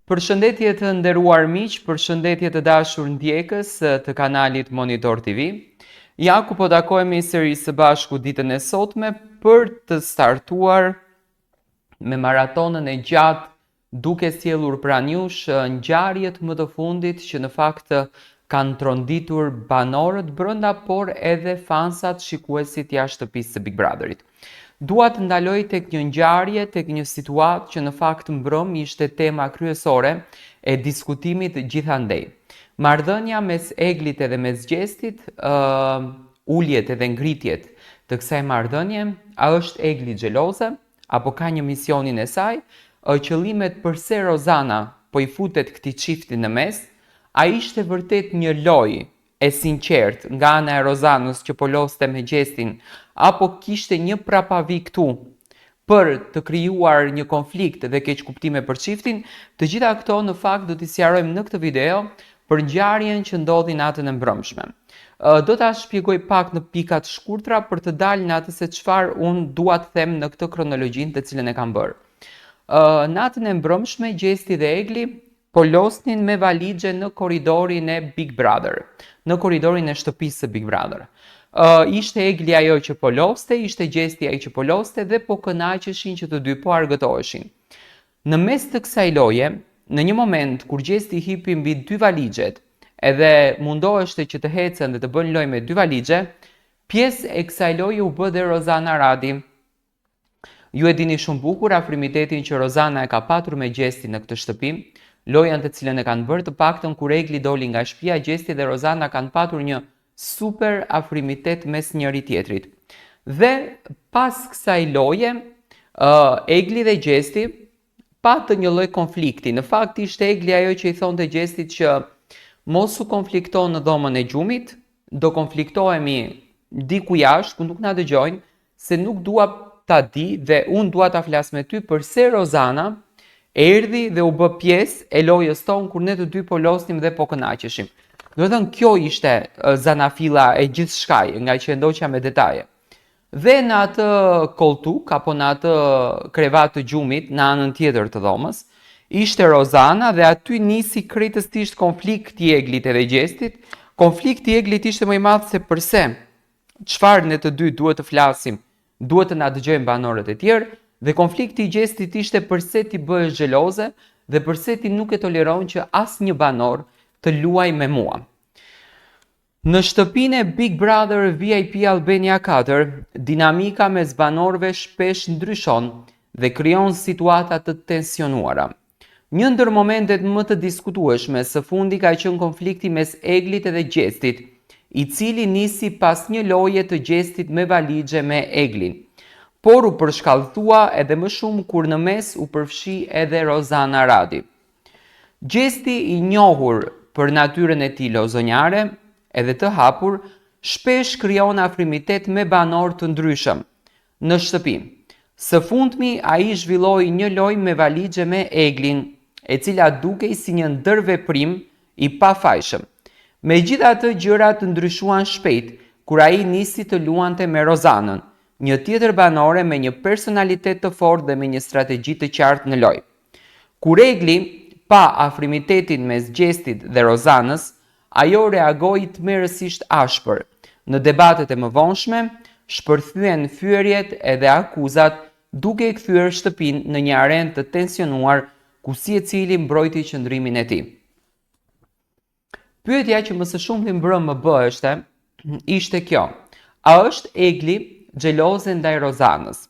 Përshëndetje të nderuar miq, përshëndetje të dashur ndjekës të kanalit Monitor TV. Ja ku po takohemi sërish së bashku ditën e sotme për të startuar me maratonën e gjatë duke sjellur pranë jush ngjarjet më të fundit që në fakt kanë tronditur banorët brenda, por edhe fansat shikuesit jashtë shtëpisë së Big Brotherit. Dua të ndaloj tek një ngjarje, tek një situatë që në fakt mbrëm ishte tema kryesore e diskutimit gjithandej. Marrëdhënia mes Eglit edhe mes Gjestit, uljet edhe ngritjet të kësaj marrëdhënie, a është Egli xheloze apo ka një misionin e saj, qëllimet përse Rozana po i futet këtij çifti në mes, a ishte vërtet një lojë e sinqert nga ana e Rozanës që po loste me Gjestin, apo kishte një prapavi këtu për të krijuar një konflikt dhe keqkuptime për çiftin. Të gjitha këto në fakt do t'i sqarojmë në këtë video për ngjarjen që ndodhi natën e mbrëmshme. Do ta shpjegoj pak në pika të shkurtra për të dalë në atë se çfarë unë dua të them në këtë kronologjinë të cilën e kam bërë. Natën e mbrëmshme Gjesti dhe Egli po losnin me valixhe në korridorin e Big Brother, në korridorin e shtëpisë së Big Brother. Ishte Egli ajo që po loste, ishte Gjesti ai që po loste dhe po kënaqeshin që të dy po argëtoheshin. Në mes të kësaj loje, në një moment kur Gjesti hipi mbi dy valixhet, edhe mundoheshte që të hecen dhe të bënë lojë me dy valixhe, pjesë e kësaj loje u bë dhe Rozana Radi. Ju e dini shumë bukur afrimitetin që Rozana e ka patur me Gjestin në këtë shtëpi, lojën të cilën e kanë bërë, të paktën kur Egli doli nga shtëpia, Gjesti dhe Rozana kanë patur një super afrimitet mes njëri tjetrit. Dhe pas kësaj loje, Egli dhe Gjesti patën një lloj konflikti. Në fakt ishte Egli ajo që i thonte Gjestit që mos u konflikto në dhomën e gjumit, do konfliktohemi diku jashtë, ku nuk na dëgjojnë, se nuk dua ta di dhe unë dua ta flas me ty përse Rozana erdhi dhe u bë pjesë e lojës tonë kur ne të dy po losnim dhe po kënaqeshim. Do të thënë kjo ishte zanafilla e gjithçkaj, nga që ndoqja me detaje. Dhe në atë koltuk apo në atë krevat të gjumit në anën tjetër të dhomës, ishte Rozana dhe aty nisi krejtësisht konflikti i Eglit edhe Gjestit. Konflikti i Eglit ishte më i madh se përse çfarë ne të dy duhet të flasim, duhet të na dëgjojnë banorët e tjerë, dhe konflikti i Gjestit ishte përse ti bëhesh xheloze dhe përse ti nuk e toleron që asnjë banor të luaj me mua. Në shtëpinë e Big Brother VIP Albania 4, dinamika mes banorëve shpesh ndryshon dhe krijon situata të tensionuara. Një ndër momentet më të diskutueshme së fundi ka qenë konflikti mes Eglit edhe Gjestit, i cili nisi pas një loje të Gjestit me valixhe me Eglin, por u përshkallëthua edhe më shumë kur në mes u përfshi edhe Rozana Radi. Gjesti, i njohur për natyrën e tij lozonjare edhe të hapur, shpesh krijon afrimitet me banor të ndryshëm në shtëpi. Së fundmi ai zhvilloi një lojë me valixhe me Eglin, e cila dukej si një ndërveprim i pafajshëm. Megjithatë, gjërat ndryshuan shpejt kur ai nisi të luante me Rozanën, një tjetër banore me një personalitet të fortë dhe me një strategji të qartë në lojë. Kur Egli pa afrimitetin mes Gjestit dhe Rozanës, ajo reagoi tmerrësisht ashpër. Në debatet e mëvonshme, shpërthyen fyerjet edhe akuzat, duke e kthyer shtëpinë në një arenë të tensionuar ku secili mbrojti qëndrimin e tij. Pyetja që më së shumti mbrëm më bëheshte ishte kjo: a është Egli xheloze ndaj Rozanës?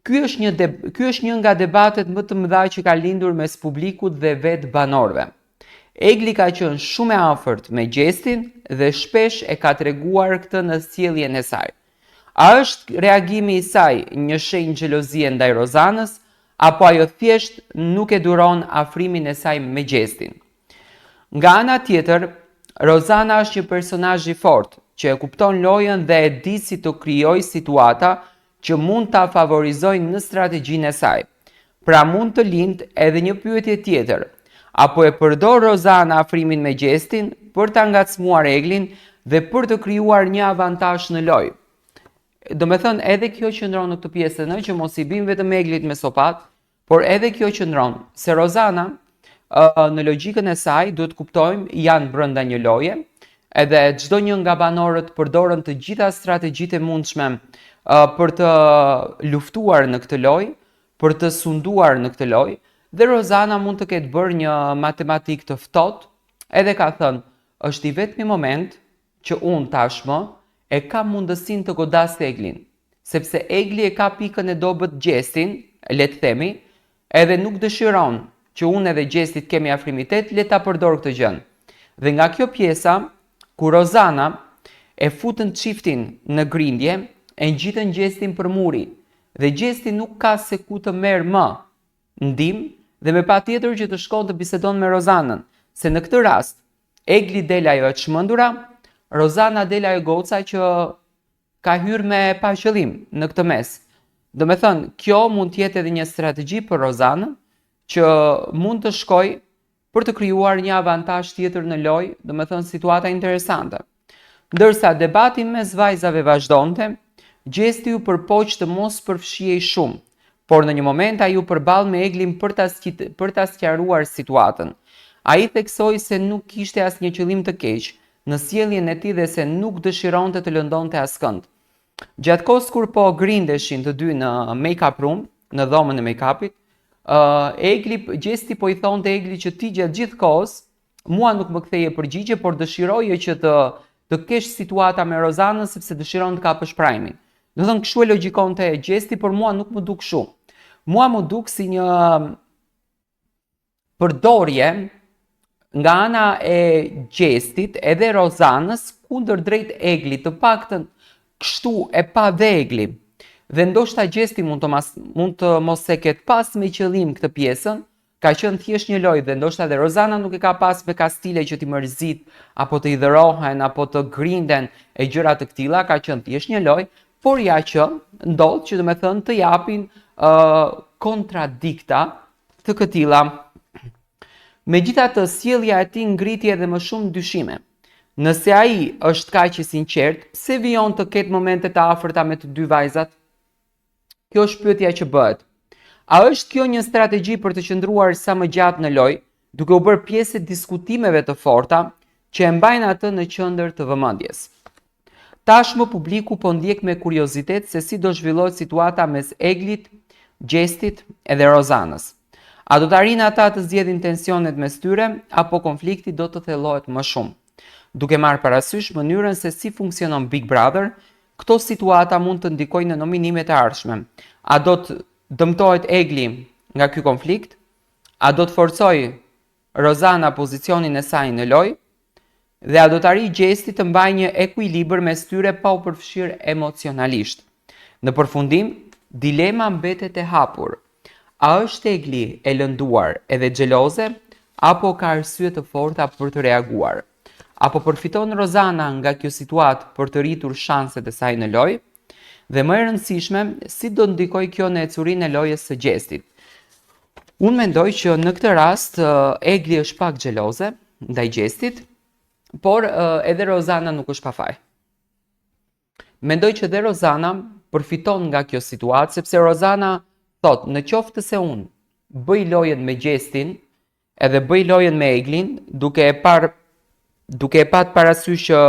Ky është një nga debatet më të mëdha që ka lindur mes publikut dhe vetë banorëve. Egli ka qenë shumë e afërt me Gjestin dhe shpesh e ka treguar këtë në sjelljen e saj. A është reagimi i saj një shenjë xhelozie ndaj Rozanës, apo ajo thjesht nuk e duron afrimin e saj me Gjestin? Nga ana tjetër, Rozana është një personazh i fortë që e kupton lojën dhe e di si të krijojë situata që mund ta favorizojnë në strategjinë e saj. Pra mund të lindë edhe një pyetje tjetër: apo e përdor Rozana afrimin me Gjestin për ta ngacmuar Eglin dhe për të krijuar një avantazh në lojë? Do me thënë, edhe kjo qëndron në këtë pjesën që mos i bim vetëm Eglit me sopat, por edhe kjo qëndron se Rozana në logjikën e saj duhet kuptojmë janë brenda një loje, edhe çdo një nga banorët përdorën të gjitha strategjitë e mundshme për të luftuar në këtë lojë, për të sunduar në këtë lojë, dhe Rozana mund të ketë bërë një matematik të ftohtë, edhe ka thënë, është i vetmi moment që unë tashmë e kam mundësinë të godas Eglin, sepse Egli e ka pikën e dobët Gjestin, le të themi, edhe nuk dëshiron që unë edhe Gjestit kemi afrimitet, le ta përdor këtë gjën. Dhe nga kjo pjesa, ku Rozana e futën çiftin në grindje, e ngjitën Gjestin për muri, dhe Gjesti nuk ka se ku të merr më ndihmë, dhe me patjetër që të shkon të bisedon me Rozanën, se në këtë rast Egli del ajo e çmendura, Rozana del ajo goca që ka hyrë me pa qëllim në këtë mes. Do me thënë, kjo mund të jetë edhe një strategji për Rozanën, që mund të shkoj për të krijuar një avantazh tjetër në lojë, do me thënë situata interesante. Ndërsa debati mes vajzave vazhdonte, Gjesti u përpoq të mos përfshihej shumë, por në një moment ai u përball me Eglin për ta sqaruar situatën. Ai theksoi se nuk kishte asnjë qëllim të keq në sjelljen e tij dhe se nuk dëshironte të lëndonte askënd. Gjatë kohës kur po grindeshin të dy në make-up room, në dhomën e make-upit, Gjesti po i thonte Egli që ti gjatë gjithë kohës mua nuk më ktheje përgjigje, por dëshiroje që të kesh situata me Rozanën sepse dëshiron të kapësh prajmin. Do thënë kështu e logjikonte Gjesti, por mua nuk më duk kështu. Mua më duk si një përdorje nga ana e Gjestit edhe Rozanës kundër drejt Eglit, të paktën kështu e pa dhe Egli. Dhe ndoshta Gjesti mund të mos e ketë pas me qëllim këtë pjesën, ka qenë thjesht një lojë dhe ndoshta edhe Rozana nuk e ka pas me kastile që t'i mërzit, apo të idhërohen, apo të grinden e gjëra të këtilla, ka qenë thjesht një lojë, por ja që ndodh që do me thënë të japin kontradikta të këtilla. Megjithatë, sjellja e tij ngriti edhe më shumë dyshime. Nëse ai është kaq i sinqert, pse vijon të ketë momente të afërta me të dy vajzat? Kjo është pyetja që bëhet. A është kjo një strategji për të qëndruar sa më gjatë në lojë, duke u bërë pjesë e diskutimeve të forta që e mbajnë atë në qendër të vëmendjes? Tashmë publiku po ndjek me kuriozitet se si do zhvillohet situata mes Eglit, Gjestit edhe Rozanës. A do të arrijnë ata të zgjedhin tensionet mes tyre, apo konflikti do të thellohet më shumë? Duke marrë parasysh mënyrën se si funksionon Big Brother, këto situata mund të ndikojnë në nominimet e ardhshme. A do të dëmtohet Egli nga ky konflikt? A do të forcojë Rozana pozicionin e saj në lojë? Dhe a do të arrijë Gjesti të mbajë një ekuilibër mes tyre pa u përfshirë emocionalisht? Në përfundim, dilema mbetet e hapur. A është Egli e lënduar edhe xheloze, apo ka arsye të forta për të reaguar? Apo përfiton Rozana nga kjo situatë për të rritur shanset e saj në lojë? Dhe më e rëndësishme, si do ndikoj kjo në ecurinë e lojës së Gjestit? Unë mendoj që në këtë rast Egli është pak xheloze ndaj Gjestit, por edhe Rozana nuk është pa faj. Mendoj që edhe Rozana përfiton nga kjo situatë, sepse Rozana thot, në qoftë se unë bëj lojën me Gjestin, edhe bëj lojën me Eglin, duke e pat parasysh që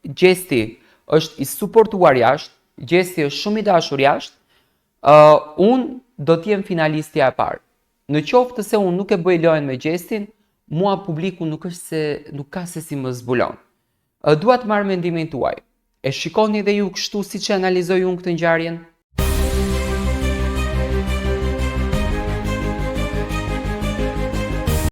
Gjesti është i suportuar jashtë, Gjesti është shumë i dashur jashtë, unë do t'jem finalistja e parë. Në qoftë se unë nuk e bëj lojën me Gjestin, mua publiku nuk ka se si më zbulon. Dua të marr mendimin tuaj. E shikoni dhe ju kështu siç e analizoj unë këtë ngjarjen?